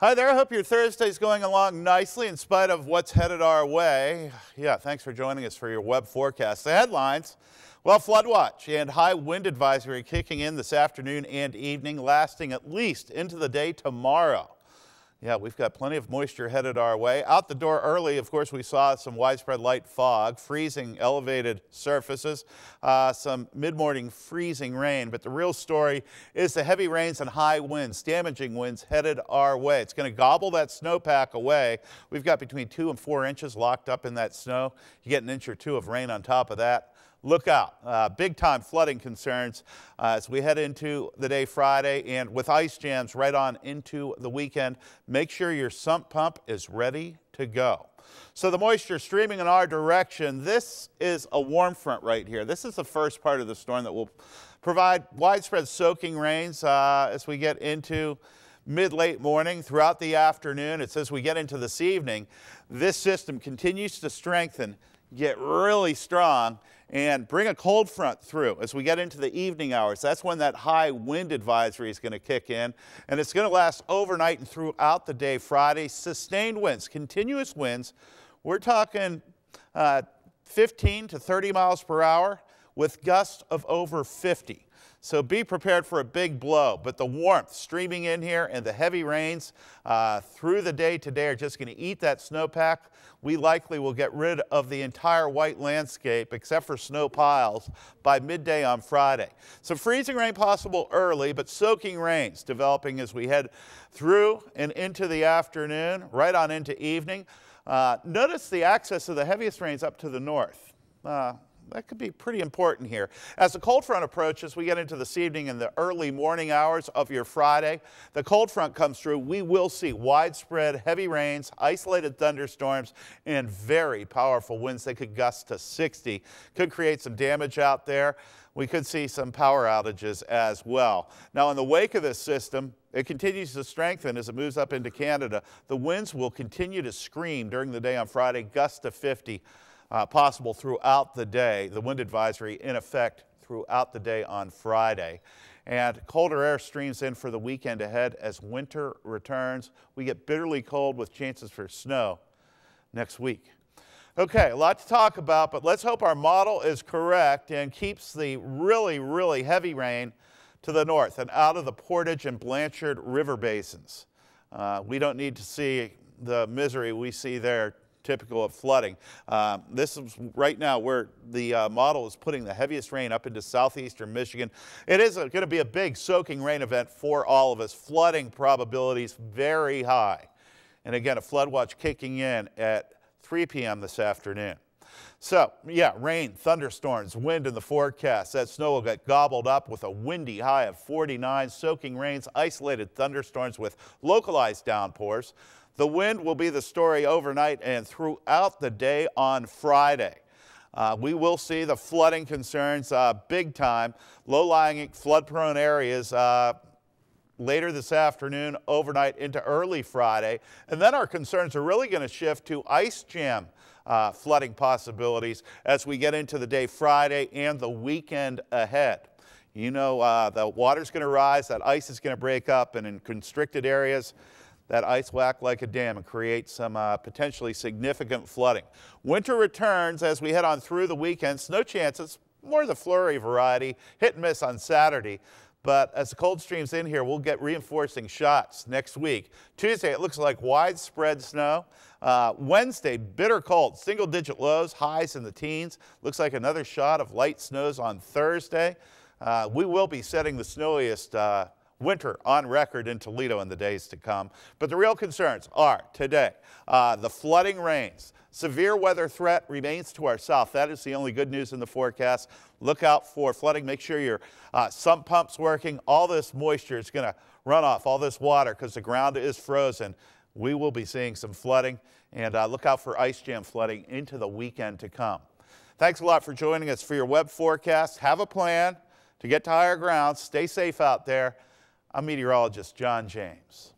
Hi there, I hope your Thursday's going along nicely in spite of what's headed our way. Yeah, thanks for joining us for your web forecast. The headlines, well, flood watch and high wind advisory kicking in this afternoon and evening, lasting at least into the day tomorrow. Yeah, we've got plenty of moisture headed our way. Out the door early, of course, we saw some widespread light fog, freezing elevated surfaces, some mid-morning freezing rain. But the real story is the heavy rains and high winds, damaging winds headed our way. It's going to gobble that snowpack away. We've got between 2 and 4 inches locked up in that snow. You get an inch or two of rain on top of that. Look out, big time flooding concerns as we head into the day Friday, and with ice jams right on into the weekend. Make sure your sump pump is ready to go. So the moisture streaming in our direction. This is a warm front right here. This is the first part of the storm that will provide widespread soaking rains as we get into mid-late morning throughout the afternoon. It's as we get into this evening, this system continues to strengthen, get really strong, and bring a cold front through as we get into the evening hours. That's when that high wind advisory is going to kick in, and it's going to last overnight and throughout the day Friday. Sustained winds, continuous winds. We're talking 15 to 30 miles per hour with gusts of over 50. So be prepared for a big blow, but the warmth streaming in here and the heavy rains through the day today are just going to eat that snowpack. We likely will get rid of the entire white landscape except for snow piles by midday on Friday. So freezing rain possible early, but soaking rains developing as we head through and into the afternoon, right on into evening. Notice the access of the heaviest rains up to the north. That could be pretty important here. As the cold front approaches, we get into this evening and the early morning hours of your Friday. The cold front comes through. We will see widespread heavy rains, isolated thunderstorms, and very powerful winds that could gust to 60. Could create some damage out there. We could see some power outages as well. Now, in the wake of this system, it continues to strengthen as it moves up into Canada. The winds will continue to scream during the day on Friday, gusts to 50. Possible throughout the day. The wind advisory in effect throughout the day on Friday. And colder air streams in for the weekend ahead as winter returns. We get bitterly cold with chances for snow next week. Okay, a lot to talk about, but let's hope our model is correct and keeps the really heavy rain to the north and out of the Portage and Blanchard River basins. We don't need to see the misery we see there, typical of flooding. This is right now where the model is putting the heaviest rain up into southeastern Michigan. It is going to be a big soaking rain event for all of us. Flooding probabilities very high. And again, a flood watch kicking in at 3 p.m. this afternoon. So, yeah, rain, thunderstorms, wind in the forecast. That snow will get gobbled up with a windy high of 49, soaking rains, isolated thunderstorms with localized downpours. The wind will be the story overnight and throughout the day on Friday. We will see the flooding concerns big time, low-lying flood-prone areas later this afternoon, overnight into early Friday. And then our concerns are really going to shift to ice jam flooding possibilities as we get into the day Friday and the weekend ahead. You know, the water's going to rise, that ice is going to break up, and in constricted areas, that ice will act like a dam and create some potentially significant flooding. Winter returns as we head on through the weekend. Snow chances, more the flurry variety, hit and miss on Saturday. But as the cold streams in here, we'll get reinforcing shots next week. Tuesday, it looks like widespread snow. Wednesday, bitter cold, single-digit lows, highs in the teens. Looks like another shot of light snows on Thursday. We will be setting the snowiest winter on record in Toledo in the days to come. But the real concerns are today, the flooding rains. Severe weather threat remains to our south. That is the only good news in the forecast. Look out for flooding. Make sure your sump pump's working. All this moisture is going to run off, all this water, because the ground is frozen. We will be seeing some flooding, and look out for ice jam flooding into the weekend to come. Thanks a lot for joining us for your web forecast. Have a plan to get to higher ground. Stay safe out there. I'm meteorologist John James.